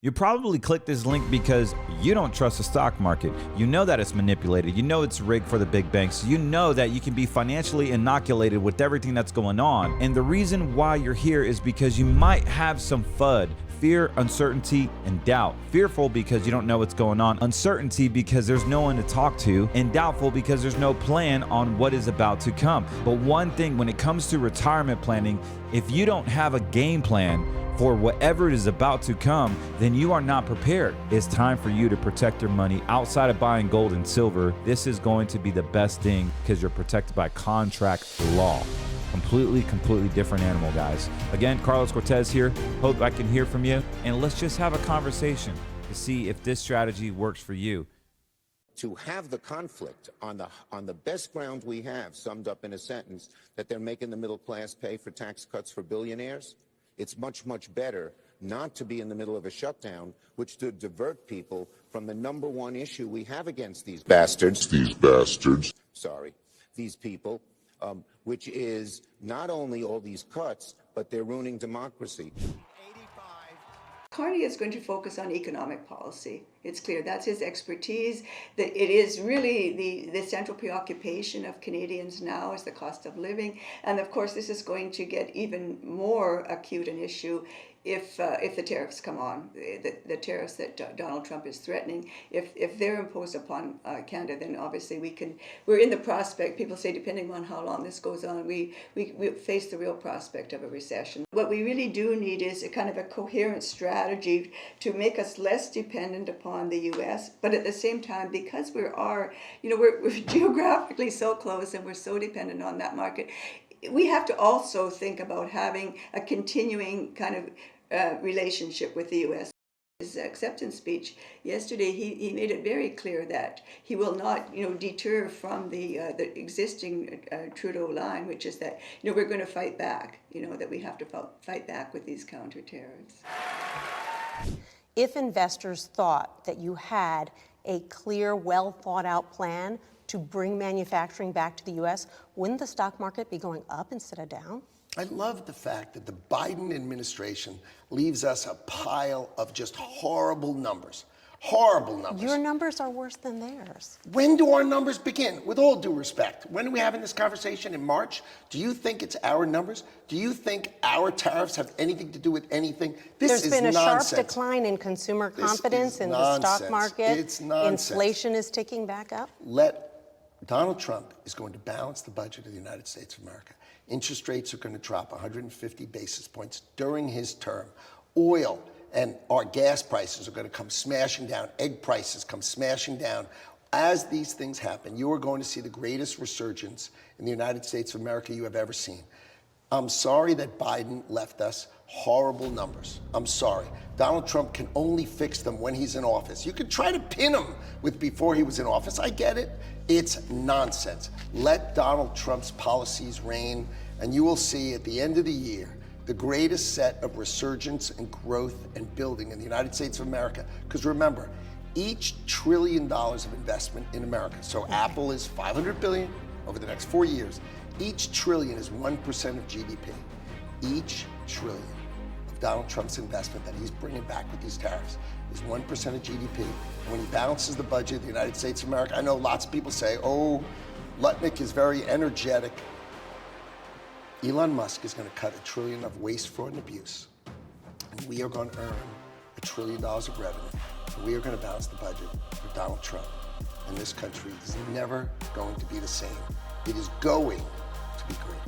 You probably clicked this link because you don't trust the stock market. You know that it's manipulated. You know it's rigged for the big banks. You know that you can be financially inoculated with everything that's going on. And the reason why you're here is because you might have some FUD. Fear, uncertainty, and doubt. Fearful because you don't know what's going on. Uncertainty because there's no one to talk to. And doubtful because there's no plan on what is about to come. But one thing, when it comes to retirement planning, if you don't have a game plan for whatever is about to come, then you are not prepared. It's time for you to protect your money outside of buying gold and silver. This is going to be the best thing because you're protected by contract law. Completely different animal, guys. Again, Carlos Cortez here. Hope I can hear from you. And let's just have a conversation to see if this strategy works for you. To have the conflict on the best ground we have, summed up in a sentence, that they're making the middle class pay for tax cuts for billionaires, it's much better not to be in the middle of a shutdown, which to divert people from the number one issue we have against these people, which is not only all these cuts, but they're ruining democracy. Carney is going to focus on economic policy. It's clear that's his expertise. That it is really the central preoccupation of Canadians now is the cost of living. And of course, this is going to get even more acute an issue if the tariffs come on, the tariffs that Donald Trump is threatening. If they're imposed upon Canada, then obviously we're in the prospect. People say depending on how long this goes on, we face the real prospect of a recession. What we really do need is a kind of a coherent strategy to make us less dependent upon the U.S., but at the same time, because we're geographically so close and we're so dependent on that market, we have to also think about having a continuing kind of relationship with the U.S. His acceptance speech yesterday, he made it very clear that he will not, deter from the existing Trudeau line, which is that, we're going to fight back, that we have to fight back with these counter tariffs. If investors thought that you had a clear, well thought out plan to bring manufacturing back to the U.S., wouldn't the stock market be going up instead of down? I love the fact that the Biden administration leaves us a pile of just horrible numbers. Horrible numbers. Your numbers are worse than theirs. When do our numbers begin? With all due respect, when are we having this conversation? In March? Do you think it's our numbers? Do you think our tariffs have anything to do with anything? There's been a sharp decline in consumer confidence in the stock market. It's nonsense. Inflation is ticking back up. Donald Trump is going to balance the budget of the United States of America. Interest rates are going to drop 150 basis points during his term. Oil and our gas prices are going to come smashing down. Egg prices come smashing down. As these things happen, you are going to see the greatest resurgence in the United States of America you have ever seen. I'm sorry that Biden left us horrible numbers. I'm sorry. Donald Trump can only fix them when he's in office. You could try to pin him with before he was in office. I get it. It's nonsense. Let Donald Trump's policies reign, and you will see at the end of the year the greatest set of resurgence and growth and building in the United States of America. Because remember, each $1 trillion of investment in America, so Apple is $500 billion over the next 4 years, each trillion is 1% of GDP. Each trillion of Donald Trump's investment that he's bringing back with these tariffs is 1% of GDP. And when he balances the budget of the United States of America, I know lots of people say, oh, Lutnick is very energetic. Elon Musk is going to cut $1 trillion of waste, fraud, and abuse. And we are going to earn $1 trillion of revenue. And we are going to balance the budget for Donald Trump. And this country is never going to be the same. It is going to be great.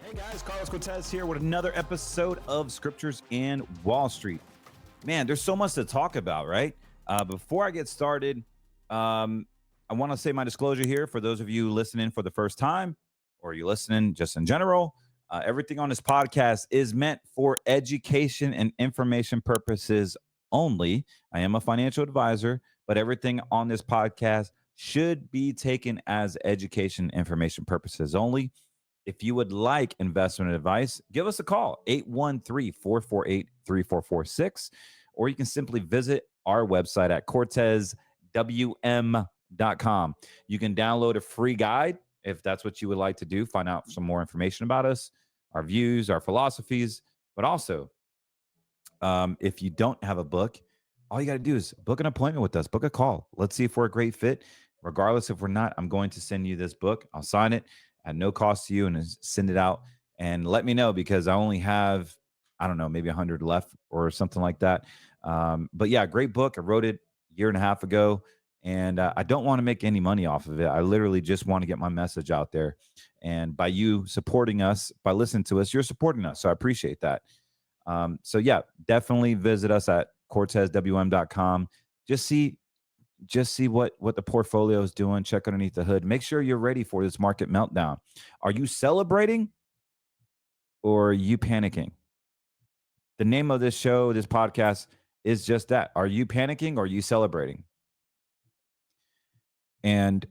Hey guys, Carlos Cortez here with another episode of Scriptures and Wall Street. Man, there's so much to talk about, right? Before I get started, I want to say my disclosure here for those of you listening for the first time, or you listening just in general. Everything on this podcast is meant for education and information purposes only. I am a financial advisor, but everything on this podcast should be taken as education information purposes only. If you would like investment advice, give us a call, 813-448-3446, or you can simply visit our website at cortezwm.com. You can download a free guide if that's what you would like to do, find out some more information about us, our views, our philosophies, but also if you don't have a book, all you got to do is book an appointment with us, book a call. Let's see if we're a great fit. Regardless if we're not, I'm going to send you this book. I'll sign it at no cost to you and send it out. And let me know, because I only have, I don't know, maybe 100 left or something like that. But yeah, great book. I wrote it a year and a half ago, and I don't want to make any money off of it. I literally just want to get my message out there. And by you supporting us, by listening to us, you're supporting us. So I appreciate that. So yeah, definitely visit us at CortezWM.com. Just see what the portfolio is doing. Check underneath the hood. Make sure you're ready for this market meltdown. Are you celebrating or are you panicking? The name of this show, this podcast, is just that. Are you panicking or are you celebrating? And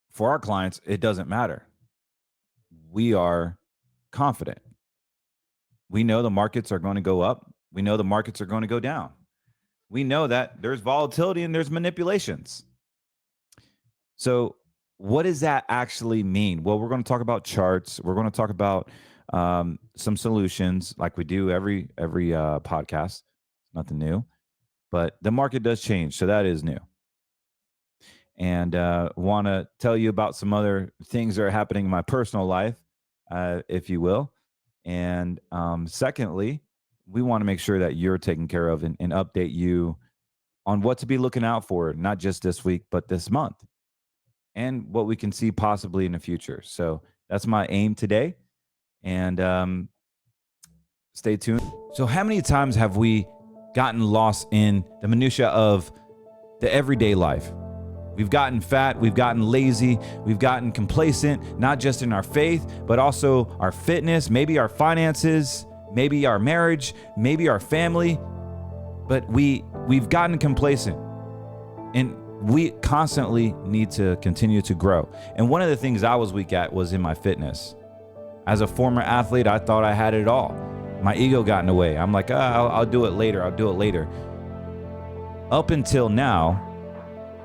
for our clients, it doesn't matter. We are confident. We know the markets are going to go up. We know the markets are going to go down. We know that there's volatility and there's manipulations. So what does that actually mean? Well, we're going to talk about charts. We're going to talk about some solutions like we do every podcast. Nothing new, but the market does change. So that is new. And want to tell you about some other things that are happening in my personal life, if you will. And secondly, we want to make sure that you're taken care of and update you on what to be looking out for, not just this week, but this month, and what we can see possibly in the future. So that's my aim today. And stay tuned. So how many times have we gotten lost in the minutia of the everyday life? We've gotten fat, we've gotten lazy, we've gotten complacent, not just in our faith, but also our fitness, maybe our finances, maybe our marriage, maybe our family. But we've gotten complacent, and we constantly need to continue to grow. And one of the things I was weak at was in my fitness. As a former athlete, I thought I had it all. My ego got in the way. I'm like, I'll do it later. I'll do it later. Up until now,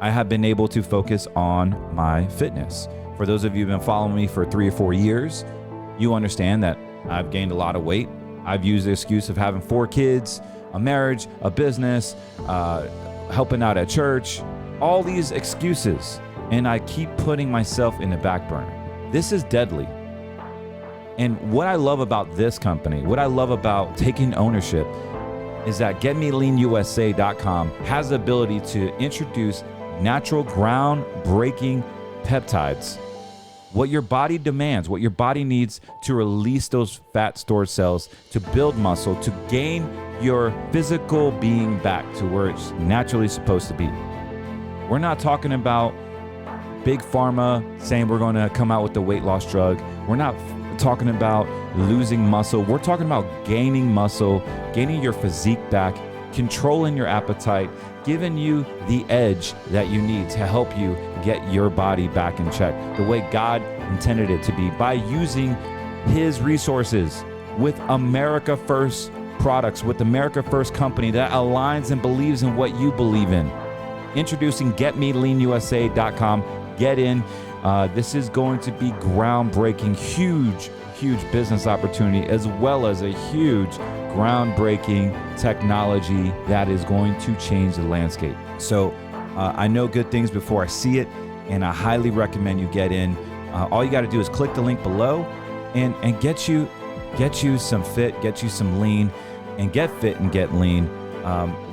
I have been able to focus on my fitness. For those of you who've been following me for 3 or 4 years, you understand that I've gained a lot of weight. I've used the excuse of having 4 kids, a marriage, a business, helping out at church, all these excuses. And I keep putting myself in the back burner. This is deadly. And what I love about this company, what I love about taking ownership, is that GetMeLeanUSA.com has the ability to introduce natural groundbreaking peptides, what your body demands, what your body needs to release those fat stored cells, to build muscle, to gain your physical being back to where it's naturally supposed to be. We're not talking about big pharma saying we're going to come out with the weight loss drug. We're not talking about losing muscle. We're talking about gaining muscle, gaining your physique back, controlling your appetite, giving you the edge that you need to help you get your body back in check the way God intended it to be, by using his resources with America First products, with America First company that aligns and believes in what you believe in. Introducing GetMeLeanUSA.com. Get in. This is going to be groundbreaking, huge business opportunity, as well as a huge groundbreaking technology that is going to change the landscape. So I know good things before I see it, and I highly recommend you get in. All you got to do is click the link below and get you some fit, get you some lean, and get fit and get lean.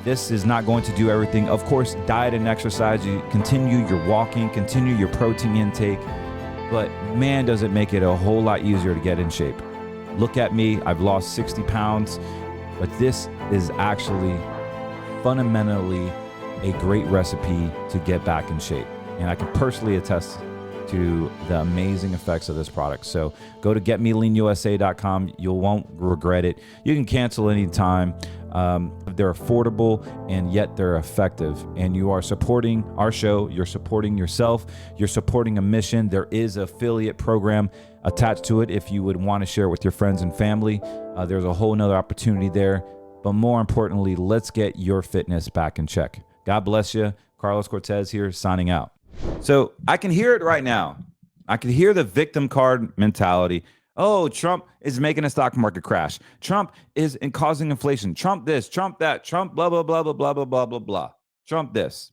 This is not going to do everything. Of course, diet and exercise, you continue your walking, continue your protein intake, but man, does it make it a whole lot easier to get in shape. Look at me, I've lost 60 pounds, but this is actually fundamentally a great recipe to get back in shape. And I can personally attest to the amazing effects of this product. So go to GetMeLeanUSA.com. You won't regret it. You can cancel anytime. They're affordable, and yet they're effective. And you are supporting our show. You're supporting yourself. You're supporting a mission. There is an affiliate program attached to it if you would want to share it with your friends and family. There's a whole nother opportunity there. But more importantly, let's get your fitness back in check. God bless you. Carlos Cortez here, signing out. So I can hear it right now. I could hear the victim card mentality. Oh, Trump is making a stock market crash. Trump is causing inflation. Trump this, Trump that, Trump blah, blah, blah, blah, blah, blah, blah, blah, blah. Trump this.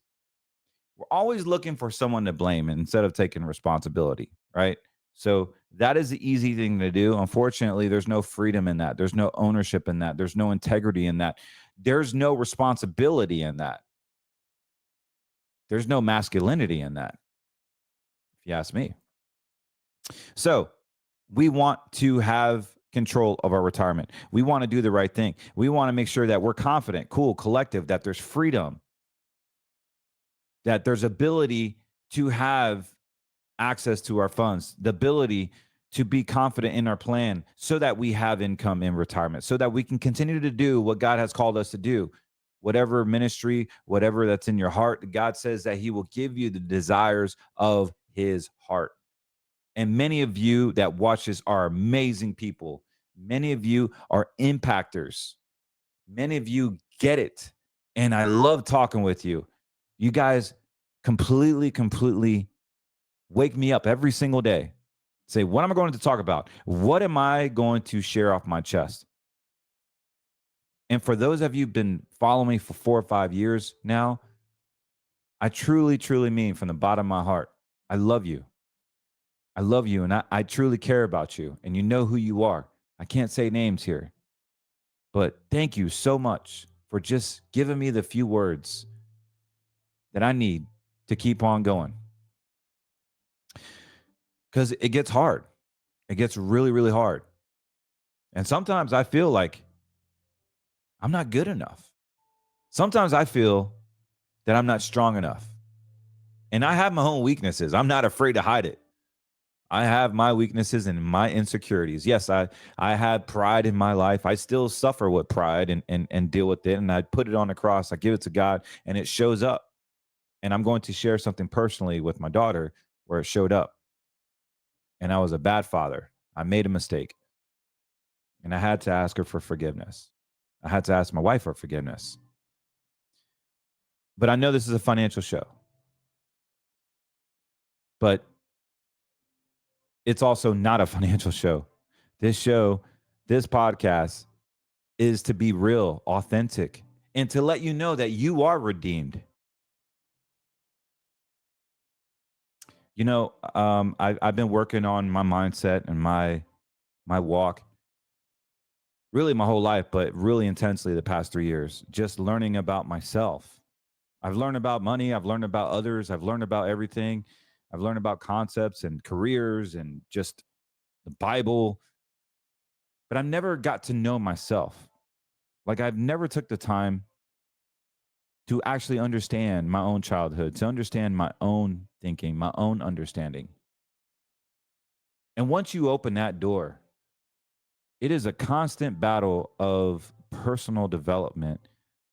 We're always looking for someone to blame instead of taking responsibility, right? So that is the easy thing to do. Unfortunately, there's no freedom in that. There's no ownership in that. There's no integrity in that. There's no responsibility in that. There's no masculinity in that, if you ask me. So we want to have control of our retirement. We want to do the right thing. We want to make sure that we're confident, cool, collective, that there's freedom, that there's ability to have access to our funds, the ability to be confident in our plan so that we have income in retirement, so that we can continue to do what God has called us to do. Whatever ministry, whatever that's in your heart, God says that he will give you the desires of his heart. And many of you that watch this are amazing people. Many of you are impactors. Many of you get it. And I love talking with you. You guys completely wake me up every single day. Say, what am I going to talk about? What am I going to share off my chest? And for those of you who've been following me for 4 or 5 years now, I truly mean from the bottom of my heart, I love you. I love you, and I truly care about you, and you know who you are. I can't say names here, but thank you so much for just giving me the few words that I need to keep on going. Because it gets hard. It gets really hard. And sometimes I feel like I'm not good enough. Sometimes I feel that I'm not strong enough. And I have my own weaknesses. I'm not afraid to hide it. I have my weaknesses and my insecurities. Yes, I had pride in my life. I still suffer with pride and deal with it. And I put it on the cross. I give it to God and it shows up. And I'm going to share something personally with my daughter where it showed up. And I was a bad father. I made a mistake. And I had to ask her for forgiveness. I had to ask my wife for forgiveness. But I know this is a financial show. But it's also not a financial show. This podcast is to be real, authentic, and to let you know that you are redeemed. You know, I've been working on my mindset and my walk really my whole life, but really intensely the past 3 years, just learning about myself. I've learned about money. I've learned about others. I've learned about everything. I've learned about concepts and careers and just the Bible, but I've never got to know myself. Like I've never took the time to actually understand my own childhood, to understand my own thinking, my own understanding. And once you open that door, it is a constant battle of personal development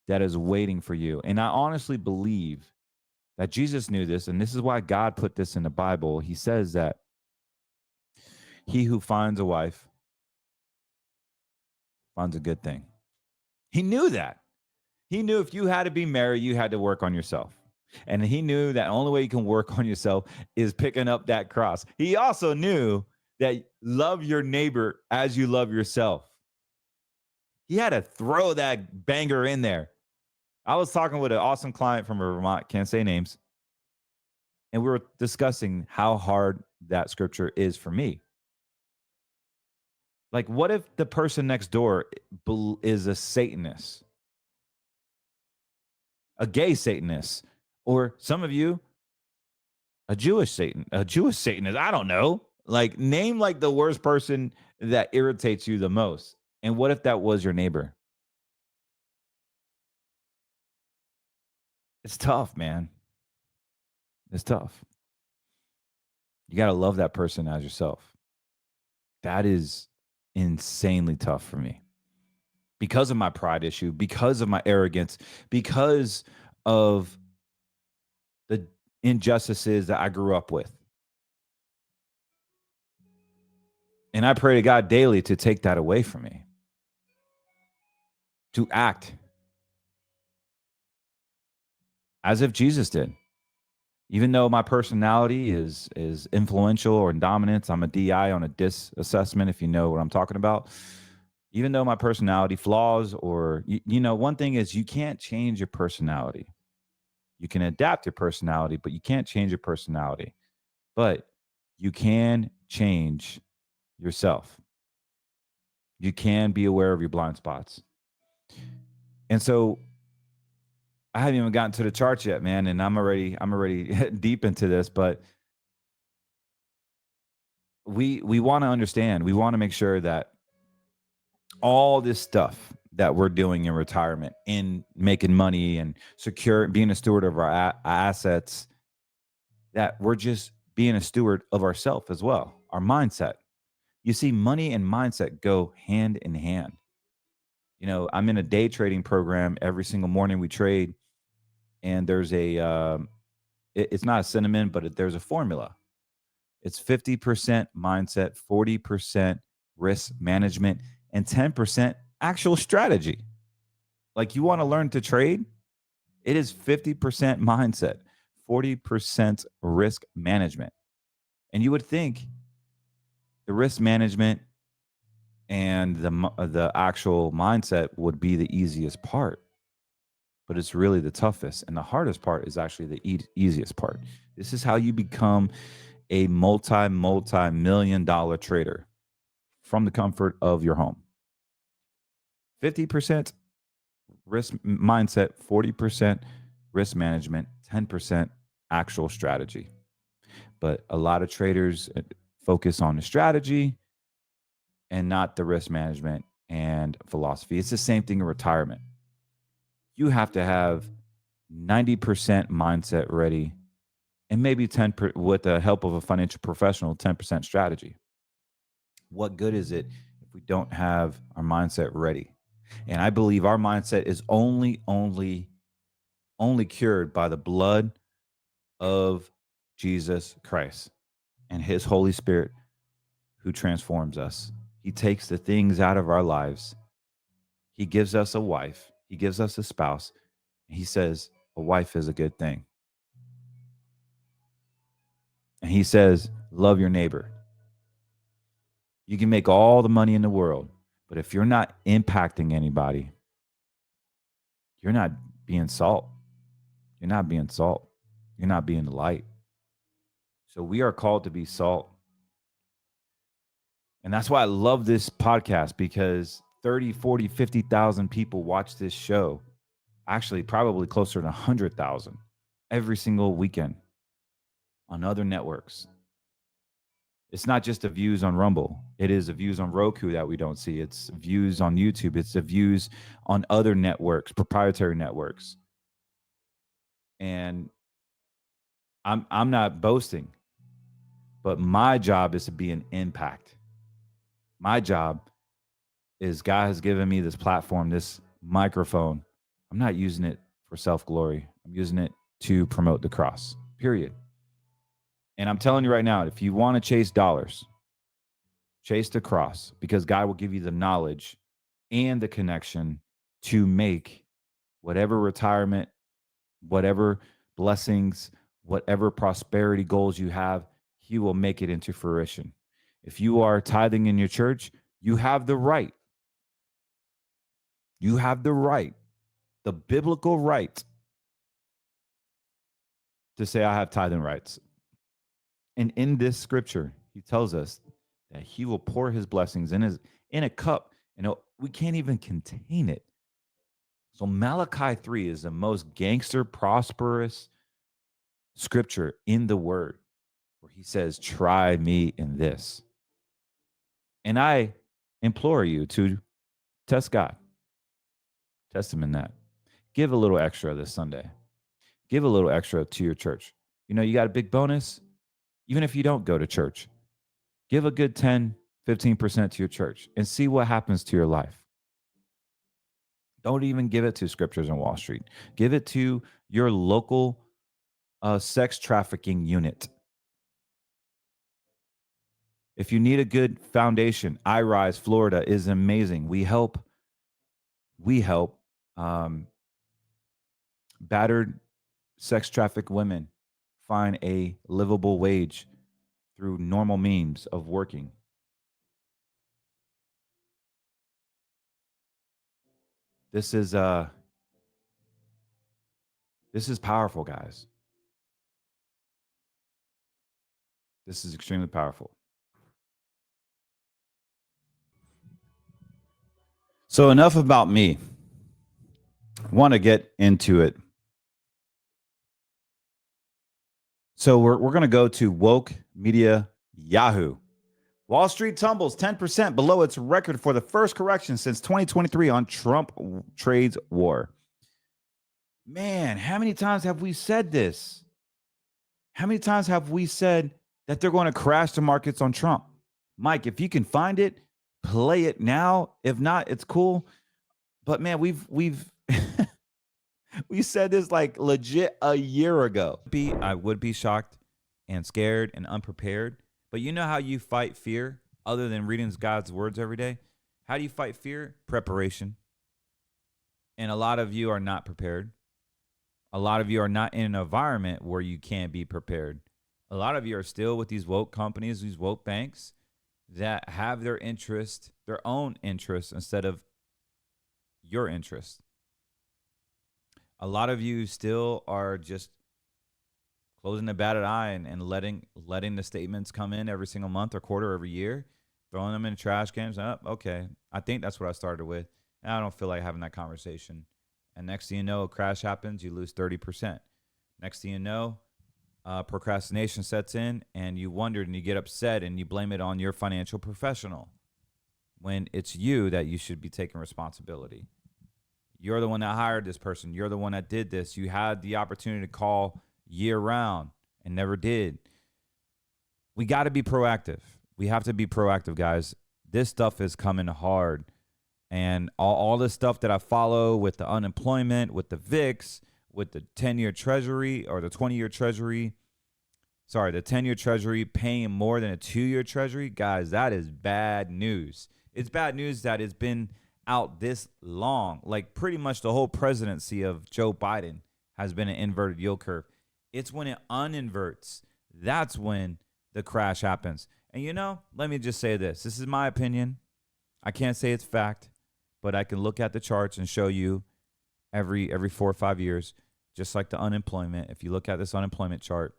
that is waiting for you. And I honestly believe that Jesus knew this, and this is why God put this in the Bible. He says that he who finds a wife finds a good thing. He knew that. He knew if you had to be married, you had to work on yourself. And he knew that the only way you can work on yourself is picking up that cross. He also knew that love your neighbor as you love yourself. He had to throw that banger in there. I was talking with an awesome client from Vermont, can't say names, and we were discussing how hard that scripture is for me. Like, what if the person next door is a Satanist? A gay Satanist, or some of you, a Jewish Satanist. I don't know. Like, name like the worst person that irritates you the most. And what if that was your neighbor? It's tough, man. It's tough. You got to love that person as yourself. That is insanely tough for me because of my pride issue, because of my arrogance, because of the injustices that I grew up with. And I pray to God daily to take that away from me, to act as if Jesus did. Even though my personality is influential or in dominance, I'm a DI on a DIS assessment, if you know what I'm talking about. Even though my personality flaws, or one thing is, you can't change your personality. You can adapt your personality, but you can't change your personality. But you can change yourself. You can be aware of your blind spots. And so I haven't even gotten to the charts yet, man, and I'm already deep into this, but we want to understand, we want to make sure that all this stuff that we're doing in retirement, in making money and being a steward of our assets, that we're just being a steward of ourselves as well, our mindset. You see, money and mindset go hand in hand. I'm in a day trading program. Every single morning we trade, and there's it's not a cinnamon, but there's a formula. It's 50% mindset, 40% risk management, and 10% actual strategy. Like, you want to learn to trade? It is 50% mindset, 40% risk management. And you would think the risk management and the actual mindset would be the easiest part, but it's really the toughest. And the hardest part is actually the easiest part. This is how you become a multi-million dollar trader from the comfort of your home. 50% risk mindset, 40% risk management, 10% actual strategy. But a lot of traders focus on the strategy and not the risk management and philosophy. It's the same thing in retirement. You have to have 90% mindset ready, and maybe 10% with the help of a financial professional, 10% strategy. What good is it if we don't have our mindset ready? And I believe our mindset is only cured by the blood of Jesus Christ and his Holy Spirit, who transforms us. He takes the things out of our lives. He gives us a wife. He gives us a spouse. He says a wife is a good thing. And he says, love your neighbor. You can make all the money in the world, but if you're not impacting anybody, you're not being salt. You're not being salt. You're not being light. So we are called to be salt. And that's why I love this podcast, because 30, 40, 50,000 people watch this show. Actually, probably closer to 100,000 every single weekend on other networks. It's not just the views on Rumble. It is the views on Roku that we don't see. It's views on YouTube. It's the views on other networks, proprietary networks. And I'm not boasting, but my job is to be an impact. My job is, God has given me this platform, this microphone. I'm not using it for self-glory. I'm using it to promote the cross, period. And I'm telling you right now, if you want to chase dollars, chase the cross, because God will give you the knowledge and the connection to make whatever retirement, whatever blessings, whatever prosperity goals you have, he will make it into fruition. If you are tithing in your church, you have the right. You have the right, the biblical right, to say, I have tithing rights. And in this scripture, he tells us that he will pour his blessings in a cup, and we can't even contain it. So Malachi 3 is the most gangster, prosperous scripture in the word, where he says, try me in this. And I implore you to test God. Test him in that. Give a little extra this Sunday. Give a little extra to your church. You got a big bonus. Even if you don't go to church, give a good 10, 15% to your church and see what happens to your life. Don't even give it to Scriptures on Wall Street. Give it to your local sex trafficking unit. If you need a good foundation, iRise Florida is amazing. We help battered sex trafficked women find a livable wage through normal means of working. This is powerful, guys. This is extremely powerful. So enough about me. I want to get into it. So we're going to go to woke media Yahoo. Wall Street tumbles 10% below its record for the first correction since 2023 on Trump trades war. Man, how many times have we said this? How many times have we said that they're going to crash the markets on Trump? Mike, if you can find it, play it now. If not, it's cool. But man, we've we said this like legit a year ago. I would be shocked and scared and unprepared. But you know how you fight fear other than reading God's words every day? How do you fight fear? Preparation. And a lot of you are not prepared. A lot of you are not in an environment where you can be prepared. A lot of you are still with these woke companies, these woke banks that have their interest, their own interests instead of your interest. A lot of you still are just closing a batted eye and letting the statements come in every single month or quarter, every year, throwing them in trash cans. Okay, I think that's what I started with. And I don't feel like having that conversation. And next thing you know, a crash happens, you lose 30%. Next thing you know, procrastination sets in and you wonder and you get upset and you blame it on your financial professional when it's you that you should be taking responsibility. You're the one that hired this person. You're the one that did this. You had the opportunity to call year round and never did. We got to be proactive. We have to be proactive, guys. This stuff is coming hard. And all this stuff that I follow with the unemployment, with the VIX, with the 10-year treasury or the 20-year treasury, the 10-year treasury paying more than a 2-year treasury, guys, that is bad news. It's bad news that it's been out this long. Like pretty much the whole presidency of Joe Biden has been an inverted yield curve. It's when it uninverts, that's when the crash happens. And you know, let me just say this. This is my opinion. I can't say it's fact, but I can look at the charts and show you every 4 or 5 years, just like the unemployment. If you look at this unemployment chart,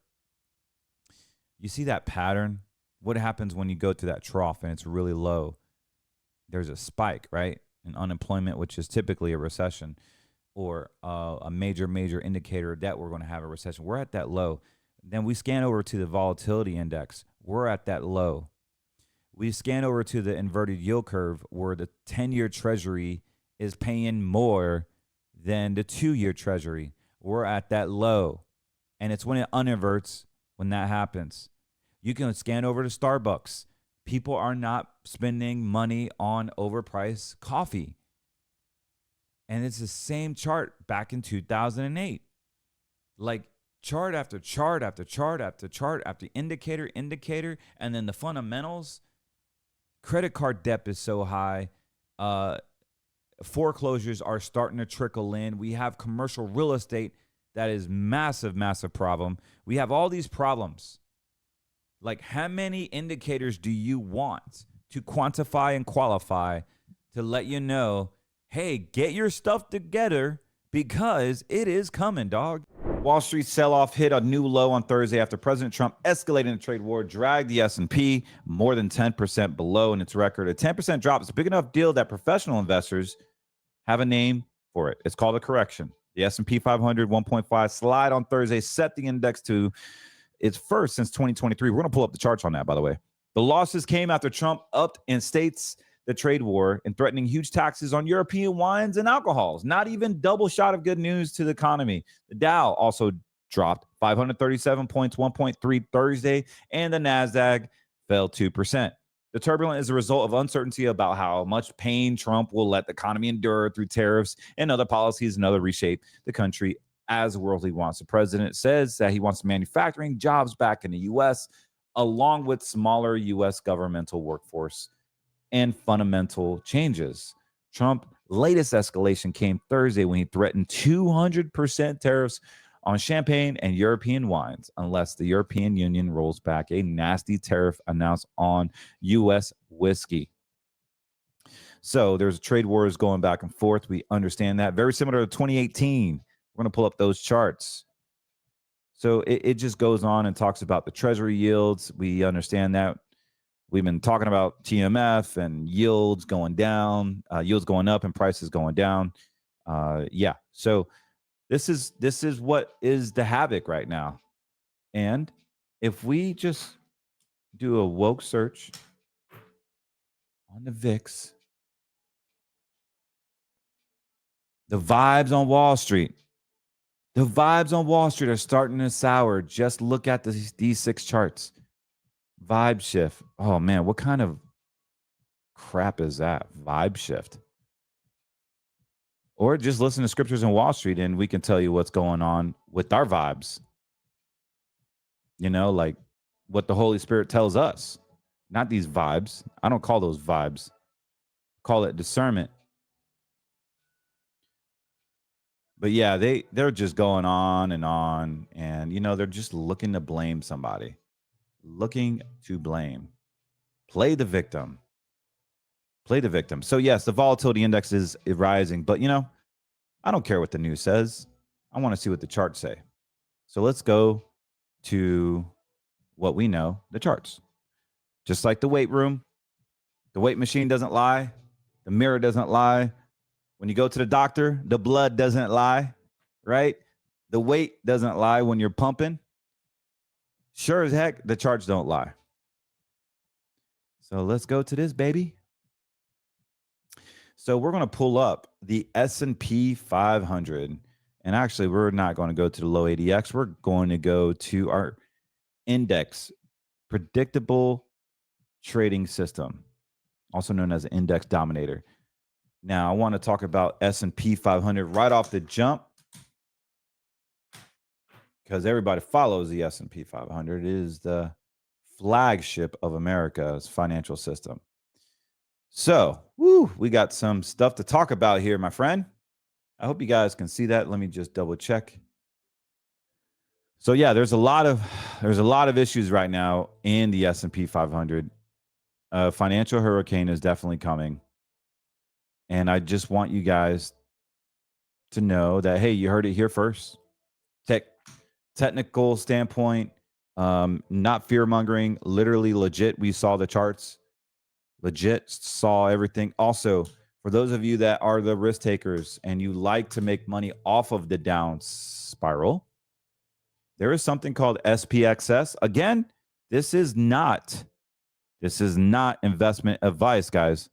you see that pattern. What happens when you go to that trough and it's really low? There's a spike, right? In unemployment, which is typically a recession or a major indicator that we're going to have a recession. We're at that low. Then we scan over to the volatility index. We're at that low. We scan over to the inverted yield curve where the 10-year treasury is paying more than the 2-year treasury. We're at that low. And it's when it uninverts when that happens. You can scan over to Starbucks. People are not spending money on overpriced coffee. And it's the same chart back in 2008. Like chart after chart after chart after chart after indicator, and then the fundamentals. Credit card debt is so high. Foreclosures are starting to trickle in. We have commercial real estate that is massive problem. We have all these problems. Like how many indicators do you want to quantify and qualify to let you know, hey, get your stuff together because it is coming, dog. Wall Street sell-off hit a new low on Thursday after President Trump escalating the trade war, dragged the S&P more than 10% below in its record. A 10% drop is a big enough deal that professional investors have a name for it. It's called a correction. The S&P 500 1.5 slide on Thursday set the index to its first since 2023. We're going to pull up the charts on that, by the way. The losses came after Trump upped and states the trade war and threatening huge taxes on European wines and alcohols. Not even double shot of good news to the economy. The Dow also dropped 537 points, 1.3 Thursday, and the NASDAQ fell 2%. The turbulence is a result of uncertainty about how much pain Trump will let the economy endure through tariffs and other policies and other reshape the country as the world he wants. The president says that he wants manufacturing jobs back in the U.S., along with smaller U.S. governmental workforce and fundamental changes. Trump's latest escalation came Thursday when he threatened 200% tariffs on champagne and European wines unless the European Union rolls back a nasty tariff announced on U.S. whiskey. So there's trade wars going back and forth. We understand that. Very similar to 2018. We're going to pull up those charts. So it just goes on and talks about the treasury yields. We understand that. We've been talking about TMF and yields going down, yields going up and prices going down. Yeah. So this is what is the havoc right now. And if we just do a woke search on the VIX, the vibes on Wall Street. The vibes on Wall Street are starting to sour. Just look at these 6 charts. Vibe shift. Oh, man, what kind of crap is that? Vibe shift. Or just listen to scriptures in Wall Street and we can tell you what's going on with our vibes. You know, like what the Holy Spirit tells us. Not these vibes. I don't call those vibes. Call it discernment. But yeah, they're just going on, and you know, they're just looking to blame somebody. Looking to blame. Play the victim. Play the victim. So yes, the volatility index is rising, but you know, I don't care what the news says. I want to see what the charts say. So let's go to what we know, the charts. Just like the weight room, the weight machine doesn't lie, the mirror doesn't lie. When you go to the doctor, the blood doesn't lie, right? The weight doesn't lie when you're pumping. Sure as heck, the charts don't lie. So let's go to this, baby. So we're going to pull up the S&P 500. And actually, we're not going to go to the low ADX. We're going to go to our index, predictable trading system, also known as index dominator. Now, I want to talk about S&P 500 right off the jump because everybody follows the S&P 500. It is the flagship of America's financial system. So, we got some stuff to talk about here, my friend. I hope you guys can see that. Let me just double check. So, yeah, there's a lot of issues right now in the S&P 500. Financial hurricane is definitely coming. And I just want you guys to know that, hey, you heard it here first. Technical standpoint, not fear-mongering, literally legit. We saw the charts, legit saw everything. Also, for those of you that are the risk takers and you like to make money off of the down spiral, there is something called SPXS. Again, this is not investment advice, guys.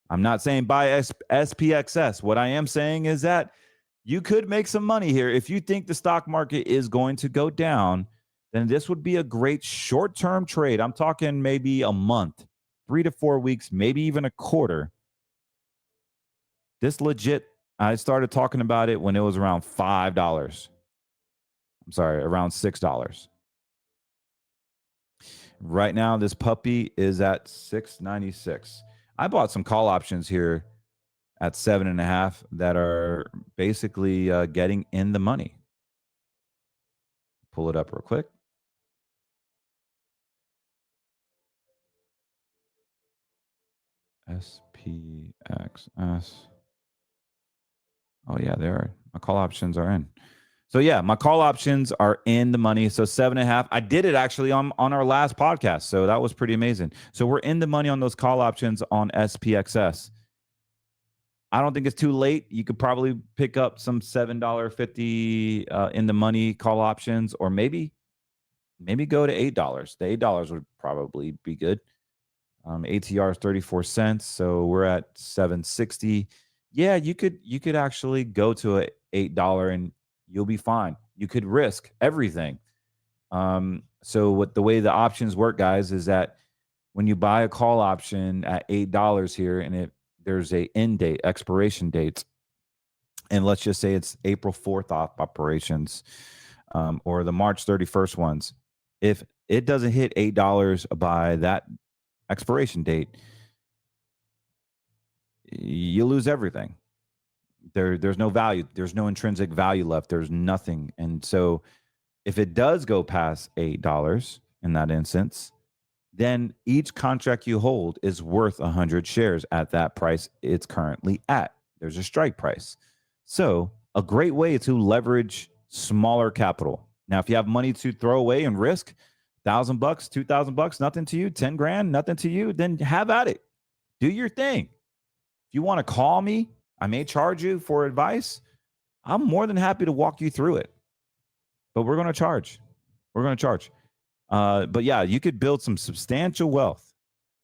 I'm not saying buy SPXS. What I am saying is that you could make some money here. If you think the stock market is going to go down, then this would be a great short-term trade. I'm talking maybe a month, 3 to 4 weeks, maybe even a quarter. This legit, I started talking about it when it was around $5. I'm sorry, around $6. Right now, this puppy is at $6.96. I bought some call options here at 7.5 that are basically getting in the money. Pull it up real quick. SPXS. Oh, yeah, they are. My call options are in. So, yeah, my call options are in the money. So 7.5. I did it actually on our last podcast. So that was pretty amazing. So we're in the money on those call options on SPXS. I don't think it's too late. You could probably pick up some $7.50 in the money call options, or maybe go to $8. The $8 would probably be good. ATR is 34 cents, so we're at $7.60. Yeah, you could actually go to a $8 and you'll be fine. You could risk everything. So what the way the options work, guys, is that when you buy a call option at $8 here, and there's a end date, expiration date, and let's just say it's April 4th operations, or the March 31st ones. If it doesn't hit $8 by that expiration date, you lose everything. There's no value. There's no intrinsic value left. There's nothing. And so if it does go past $8 in that instance, then each contract you hold is worth 100 shares at that price it's currently at. There's a strike price. So a great way to leverage smaller capital. Now, if you have money to throw away and risk, $1,000, $2,000, nothing to you, 10 grand, nothing to you, then have at it. Do your thing. If you want to call me, I may charge you for advice. I'm more than happy to walk you through it. But we're going to charge. But yeah, you could build some substantial wealth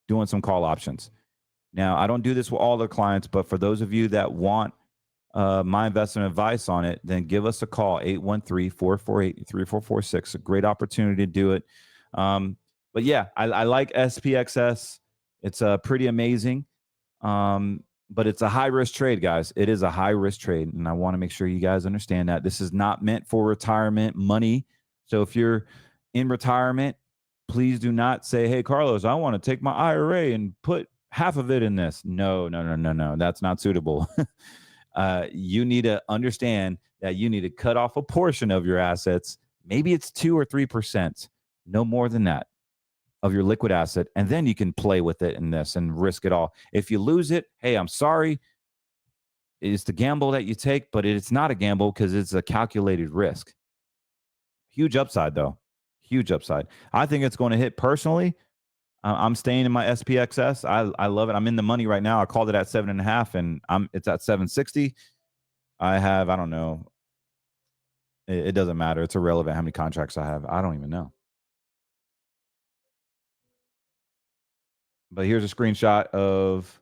doing some call options. Now, I don't do this with all the clients, but for those of you that want my investment advice on it, then give us a call, 813-448-3446. A great opportunity to do it. But yeah, I like SPXS. It's pretty amazing. But it's a high-risk trade, guys. It is a high-risk trade, and I want to make sure you guys understand that. This is not meant for retirement money. So if you're in retirement, please do not say, hey, Carlos, I want to take my IRA and put half of it in this. No. That's not suitable. You need to understand that you need to cut off a portion of your assets. Maybe it's 2 or 3%, no more than that, of your liquid asset. And then you can play with it in this and risk it all. If you lose it, hey, I'm sorry. It's the gamble that you take, but it's not a gamble because it's a calculated risk. Huge upside, though. Huge upside. I think it's going to hit personally. I'm staying in my SPXS. I love it. I'm in the money right now. I called it at 7.5, and it's at 760. I don't know. It doesn't matter. It's irrelevant how many contracts I have. I don't even know. But here's a screenshot of.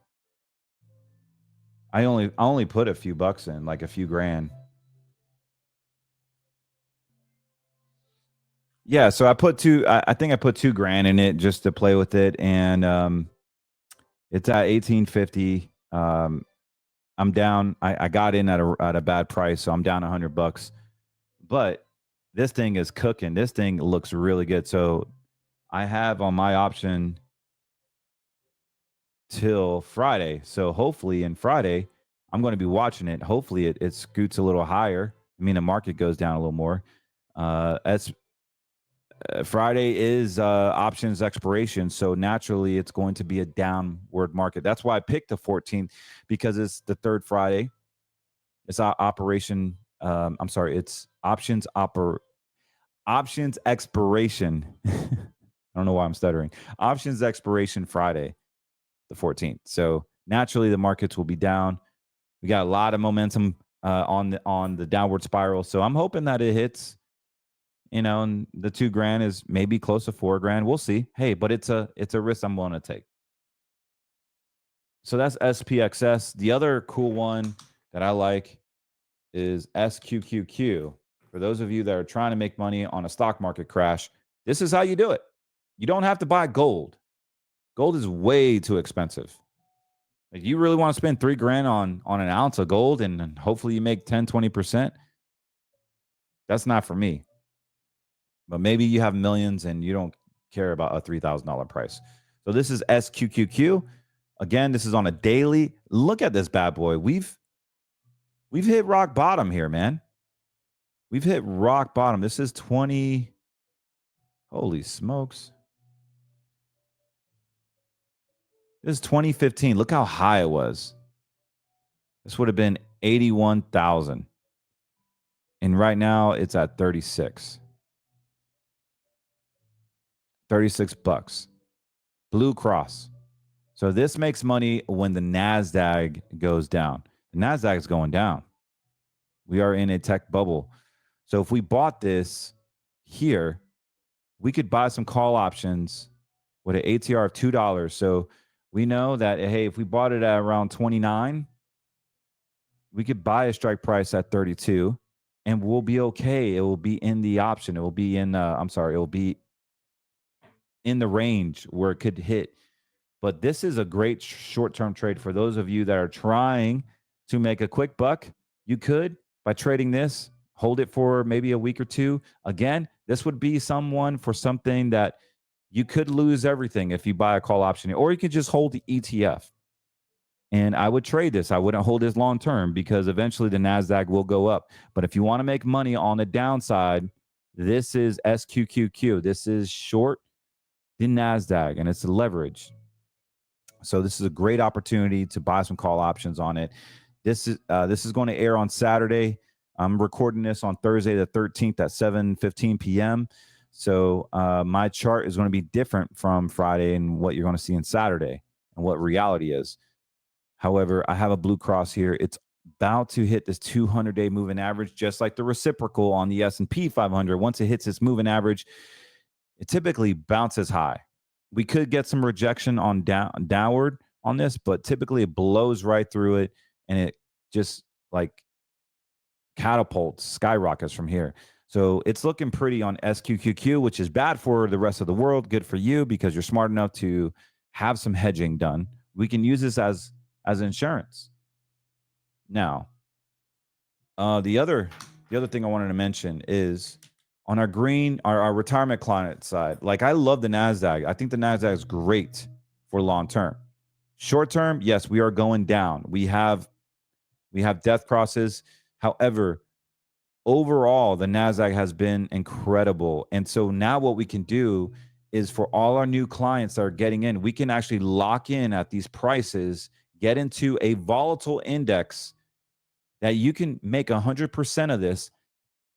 I only put a few bucks in, like a few grand. Yeah, so I put I think I put $2,000 in it just to play with it, and it's at 1850. I'm down. I got in at a bad price, so I'm down $100. But this thing is cooking. This thing looks really good. So I have on my option till Friday. So hopefully in Friday, I'm going to be watching it. Hopefully it scoots a little higher. I mean, the market goes down a little more. Friday is options expiration, so naturally it's going to be a downward market. That's why I picked the 14th, because it's the third Friday. It's operation. It's options expiration. I don't know why I'm stuttering. Options expiration Friday, the 14th. So naturally the markets will be down. We got a lot of momentum on the downward spiral. So I'm hoping that it hits. And the $2,000 is maybe close to $4,000. We'll see. Hey, but it's a risk I'm willing to take. So that's SPXS. The other cool one that I like is SQQQ. For those of you that are trying to make money on a stock market crash, this is how you do it. You don't have to buy gold. Gold is way too expensive. Like, you really want to spend $3,000 on an ounce of gold and hopefully you make 10, 20%? That's not for me. But maybe you have millions and you don't care about a $3,000 price. So this is SQQQ. Again, this is on a daily. Look at this bad boy. We've hit rock bottom here, man. We've hit rock bottom. This is 20. Holy smokes. This is 2015. Look how high it was. This would have been 81,000. And right now it's at 36. $36. Blue Cross. So this makes money when the NASDAQ goes down. The NASDAQ is going down. We are in a tech bubble. So if we bought this here, we could buy some call options with an ATR of $2. So we know that, hey, if we bought it at around 29, we could buy a strike price at 32 and we'll be okay. It will be in the option. It will be in, it will be in the range where it could hit. But this is a great short-term trade for those of you that are trying to make a quick buck. You could, by trading this, hold it for maybe a week or two. Again, this would be someone for something that you could lose everything if you buy a call option, or you could just hold the ETF. And I would trade this. I wouldn't hold this long term because eventually the NASDAQ will go up. But if you want to make money on the downside, this is SQQQ. This is short the NASDAQ, and it's a leverage. So this is a great opportunity to buy some call options on it. This is going to air on Saturday. I'm recording this on Thursday the 13th at 7:15 p.m. So my chart is going to be different from Friday and what you're going to see in Saturday and what reality is. However, I have a blue cross here. It's about to hit this 200-day moving average, just like the reciprocal on the S&P 500. Once it hits this moving average, it typically bounces high. We could get some rejection on downward on this, but typically it blows right through it, and it just like catapults, skyrockets from here. So it's looking pretty on SQQQ, which is bad for the rest of the world. Good for you because you're smart enough to have some hedging done. We can use this as insurance. Now, the other thing I wanted to mention is on our retirement client side. Like, I love the NASDAQ. I think the NASDAQ is great for long term. Short term, yes, we are going down. We have death crosses. However, overall, the NASDAQ has been incredible. And so now what we can do is for all our new clients that are getting in, we can actually lock in at these prices, get into a volatile index that you can make 100% of this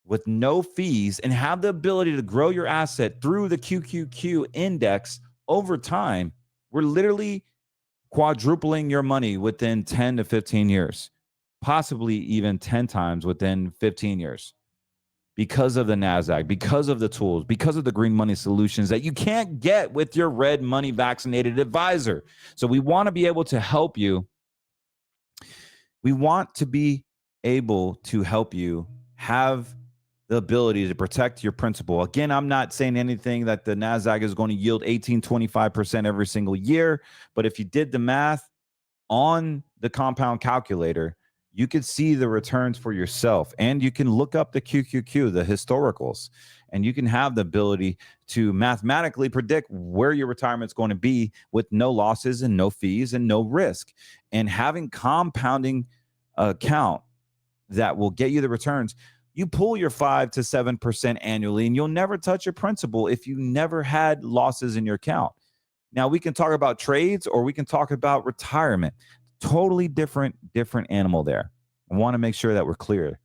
with no fees and have the ability to grow your asset through the QQQ index over time. We're literally quadrupling your money within 10 to 15 years, possibly even 10 times within 15 years. Because of the NASDAQ, because of the tools, because of the green money solutions that you can't get with your red money vaccinated advisor. So we want to be able to help you. We want to be able to help you have the ability to protect your principal. Again, I'm not saying anything that the NASDAQ is going to yield 18-25% every single year. But if you did the math on the compound calculator, you could see the returns for yourself, and you can look up the QQQ, the historicals, and you can have the ability to mathematically predict where your retirement is going to be with no losses and no fees and no risk. And having compounding account that will get you the returns, you pull your 5 to 7% annually, and you'll never touch your principal if you never had losses in your account. Now, we can talk about trades or we can talk about retirement. Totally different animal there. I want to make sure that we're clear.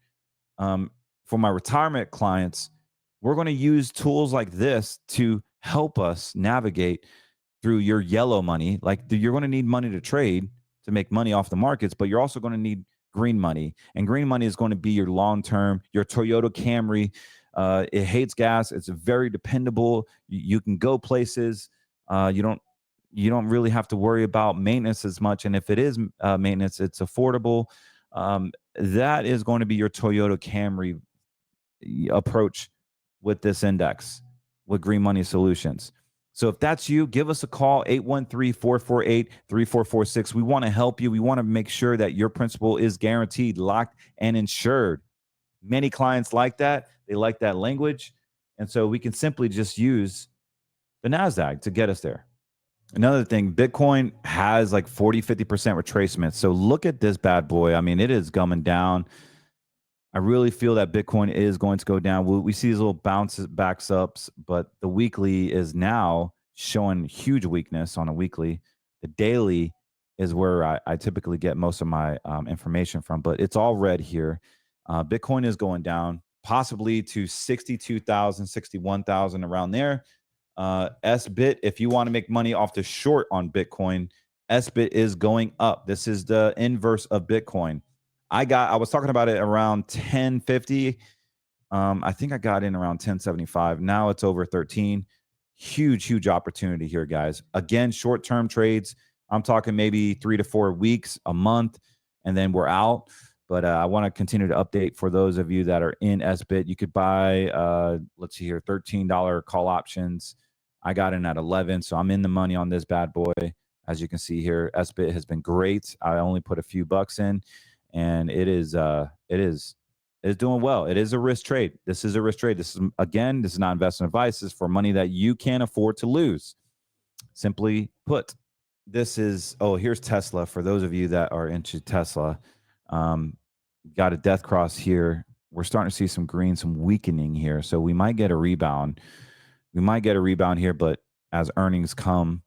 For my retirement clients, we're going to use tools like this to help us navigate through your yellow money. Like, you're going to need money to trade to make money off the markets, but you're also going to need green money. And green money is going to be your long-term, your Toyota Camry. It hates gas. It's very dependable. You can go places. You don't really have to worry about maintenance as much. And if it is maintenance, it's affordable. That is going to be your Toyota Camry approach with this index, with Green Money Solutions. So if that's you, give us a call, 813-448-3446. We want to help you. We want to make sure that your principal is guaranteed, locked, and insured. Many clients like that. They like that language. And so we can simply just use the NASDAQ to get us there. Another thing, Bitcoin has like 40-50% retracement. So look at this bad boy. I mean, it is gumming down. I really feel that Bitcoin is going to go down. We see these little bounces, backs ups, but the weekly is now showing huge weakness on a weekly. The daily is where I typically get most of my information from, but it's all red here. Bitcoin is going down, possibly to 62,000, 61,000, around there. SBIT, if you want to make money off the short on Bitcoin, SBIT is going up. This is the inverse of Bitcoin. I was talking about it around 1050. I think I got in around 1075. Now it's over 13. Huge opportunity here, guys. Again, short-term trades. I'm talking maybe 3 to 4 weeks, a month, and then we're out. But I want to continue to update for those of you that are in SBIT. You could buy, let's see here, $13 call options. I got in at 11, so I'm in the money on this bad boy. As you can see here, SBIT has been great. I only put a few bucks in, and it is doing well. It is a risk trade. This is a risk trade. This is not investment advice. This is for money that you can't afford to lose. Simply put, this is, oh, here's Tesla. For those of you that are into Tesla, um, got a death cross here. We're starting to see some green, some weakening here. So we might get a rebound. We might get a rebound here, but as earnings come,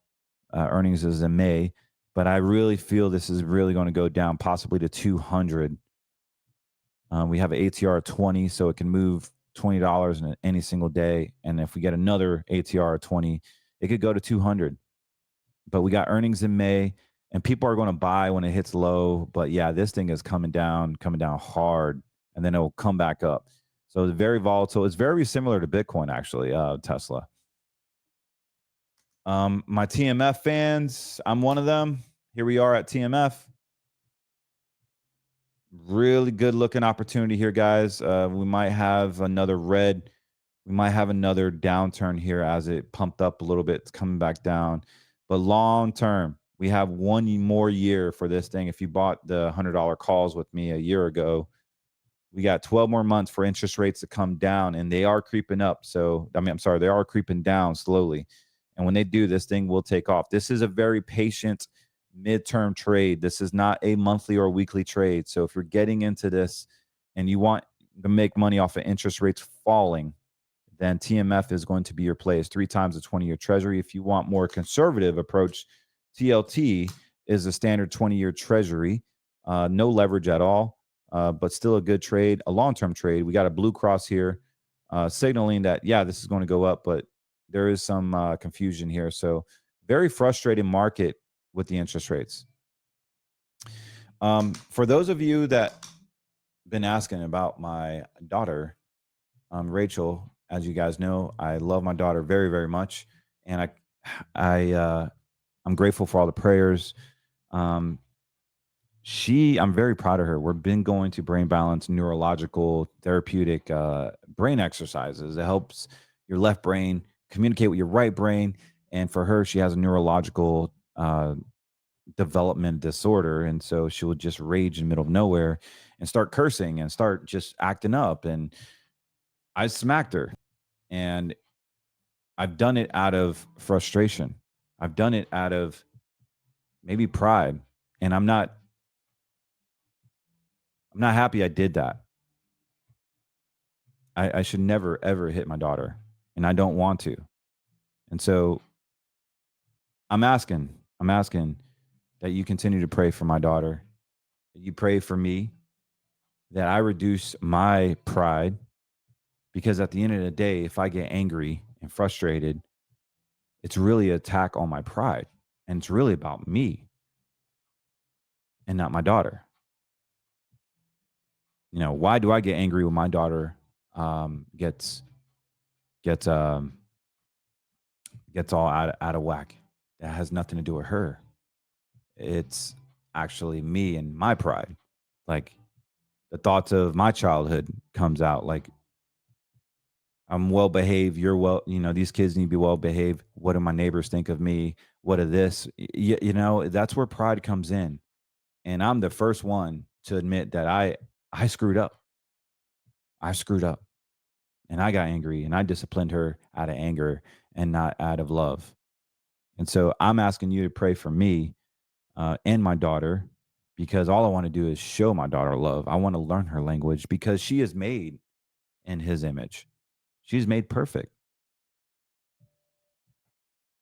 earnings is in May, but I really feel this is really going to go down possibly to 200. We have an ATR of 20, so it can move $20 in any single day. And if we get another ATR of 20, it could go to 200. But we got earnings in May, and people are going to buy when it hits low. But yeah, this thing is coming down hard, and then it will come back up. So it's very volatile. It's very similar to Bitcoin, actually, Tesla. My TMF fans, I'm one of them. Here we are at TMF. Really good looking opportunity here, guys. We might have another red. We might have another downturn here as it pumped up a little bit. It's coming back down. But long term, we have one more year for this thing. If you bought the $100 calls with me a year ago, we got 12 more months for interest rates to come down, and they are creeping up. So, they are creeping down slowly. And when they do, this thing will take off. This is a very patient midterm trade. This is not a monthly or weekly trade. So if you're getting into this and you want to make money off of interest rates falling, then TMF is going to be your play. It's 3 times the 20-year treasury. If you want more conservative approach, TLT is a standard 20-year treasury, no leverage at all, but still a good trade, a long-term trade. We got a blue cross here, signaling that, yeah, this is going to go up, but there is some confusion here. So very frustrating market with the interest rates. For those of you that been asking about my daughter, Rachel, as you guys know, I love my daughter very, very much, and I'm grateful for all the prayers. I'm very proud of her. We've been going to brain balance, neurological, therapeutic brain exercises. It helps your left brain communicate with your right brain, and for her, she has a neurological development disorder, and so she would just rage in the middle of nowhere and start cursing and start just acting up, and I smacked her. And I've done it out of frustration. I've done it out of maybe pride. And I'm not happy I did that. I should never, ever hit my daughter. And I don't want to. And so I'm asking that you continue to pray for my daughter. That you pray for me. That I reduce my pride. Because at the end of the day, if I get angry and frustrated, it's really an attack on my pride. And it's really about me and not my daughter. You know, why do I get angry when my daughter gets all out of whack? That has nothing to do with her. It's actually me and my pride. Like the thoughts of my childhood comes out, like, I'm well behaved. These kids need to be well behaved. What do my neighbors think of me? What of this? That's where pride comes in. And I'm the first one to admit that I screwed up. I screwed up. And I got angry and I disciplined her out of anger and not out of love. And so I'm asking you to pray for me and my daughter, because all I want to do is show my daughter love. I want to learn her language because she is made in his image. She's made perfect.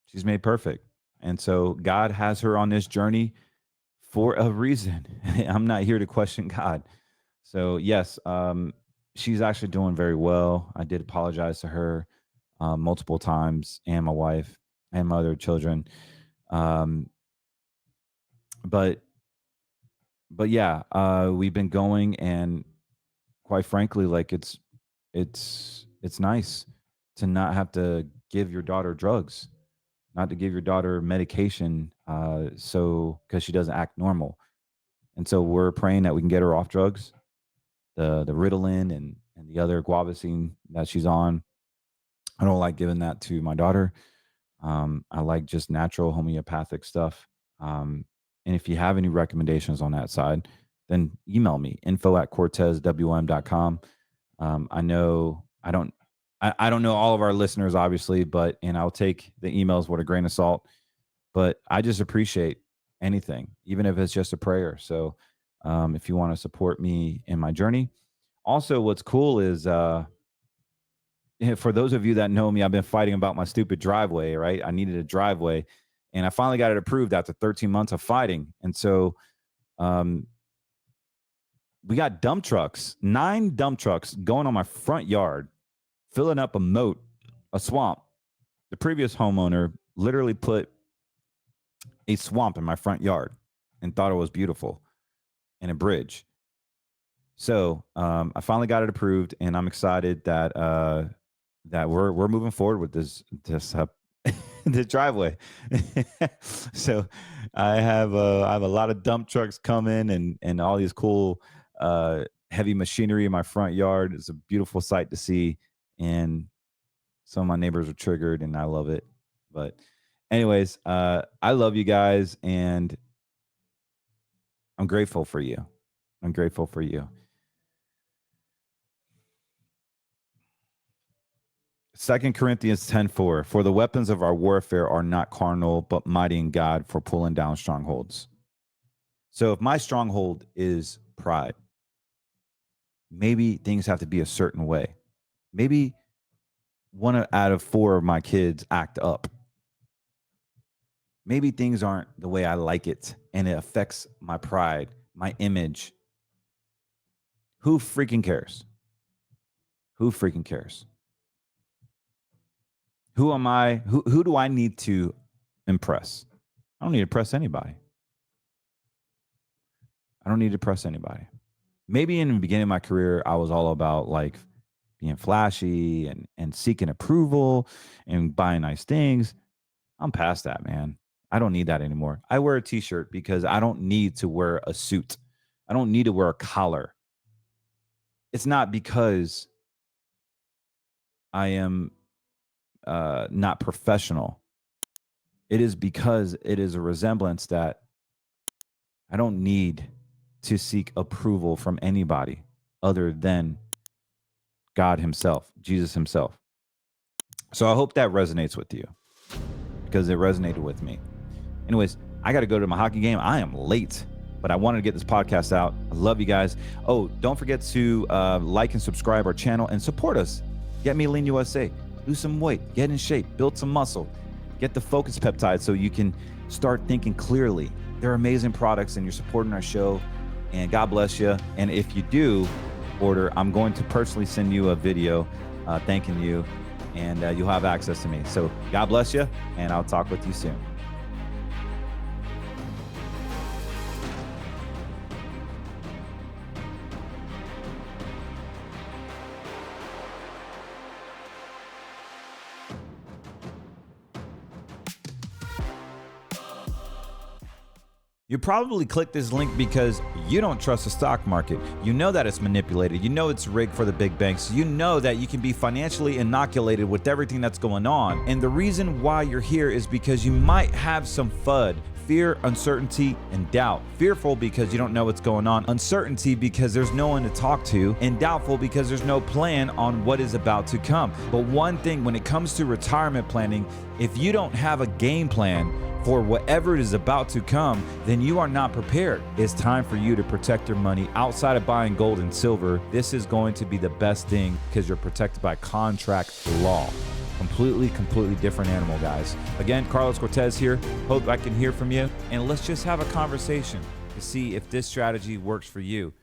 She's made perfect. And so God has her on this journey for a reason. I'm not here to question God. So yes, she's actually doing very well. I did apologize to her multiple times, and my wife and my other children. But yeah, we've been going, and quite frankly, like it's nice to not have to give your daughter drugs, not to give your daughter medication, because she doesn't act normal. And so we're praying that we can get her off drugs, the Ritalin and the other guavacine that she's on. I don't like giving that to my daughter. I like just natural homeopathic stuff. And if you have any recommendations on that side, then email me, info@cortezwm.com. I know I don't know all of our listeners, obviously, and I'll take the emails with a grain of salt. but I just appreciate anything, even if it's just a prayer. So if you want to support me in my journey. Also, what's cool is for those of you that know me, I've been fighting about my stupid driveway, right? I needed a driveway, and I finally got it approved after 13 months of fighting. And so we got dump trucks, 9 dump trucks going on my front yard, filling up a moat, a swamp. The previous homeowner literally put a swamp in my front yard and thought it was beautiful, and a bridge. So I finally got it approved, and I'm excited that that we're moving forward with this this driveway. So I have a lot of dump trucks coming, and all these cool heavy machinery in my front yard. It's a beautiful sight to see, and some of my neighbors are triggered, and I love it. But anyways, I love you guys, and I'm grateful for you. I'm grateful for you. 2 Corinthians 10:4, for the weapons of our warfare are not carnal, but mighty in God for pulling down strongholds. So if my stronghold is pride, maybe things have to be a certain way. Maybe 1 out of 4 of my kids act up. Maybe things aren't the way I like it, and it affects my pride, my image. Who freaking cares? Who freaking cares? Who am I? Who do I need to impress? I don't need to impress anybody. I don't need to impress anybody. Maybe in the beginning of my career, I was all about like being flashy and seeking approval and buying nice things. I'm past that, man. I don't need that anymore. I wear a t-shirt because I don't need to wear a suit. I don't need to wear a collar. It's not because I am not professional. It is because it is a resemblance that I don't need to seek approval from anybody other than God himself, Jesus himself. So I hope that resonates with you, because it resonated with me. Anyways, I got to go to my hockey game. I am late, but I wanted to get this podcast out. I love you guys. Oh, don't forget to like and subscribe our channel and support us. Get me Lean USA. Lose some weight, get in shape, build some muscle, get the focus peptide so you can start thinking clearly. They're amazing products, and you're supporting our show, and God bless you. And if you do order, I'm going to personally send you a video thanking you, and you'll have access to me. So God bless you, and I'll talk with you soon. You probably clicked this link because you don't trust the stock market. You know that it's manipulated. You know it's rigged for the big banks. You know that you can be financially inoculated with everything that's going on. And the reason why you're here is because you might have some FUD, fear, uncertainty, and doubt. Fearful because you don't know what's going on. Uncertainty because there's no one to talk to. And doubtful because there's no plan on what is about to come. But one thing, when it comes to retirement planning, if you don't have a game plan for whatever is about to come, then you are not prepared. It's time for you to protect your money outside of buying gold and silver. This is going to be the best thing because you're protected by contract law. Completely different animal, guys. Again, Carlos Cortez here. Hope I can hear from you, and let's just have a conversation to see if this strategy works for you.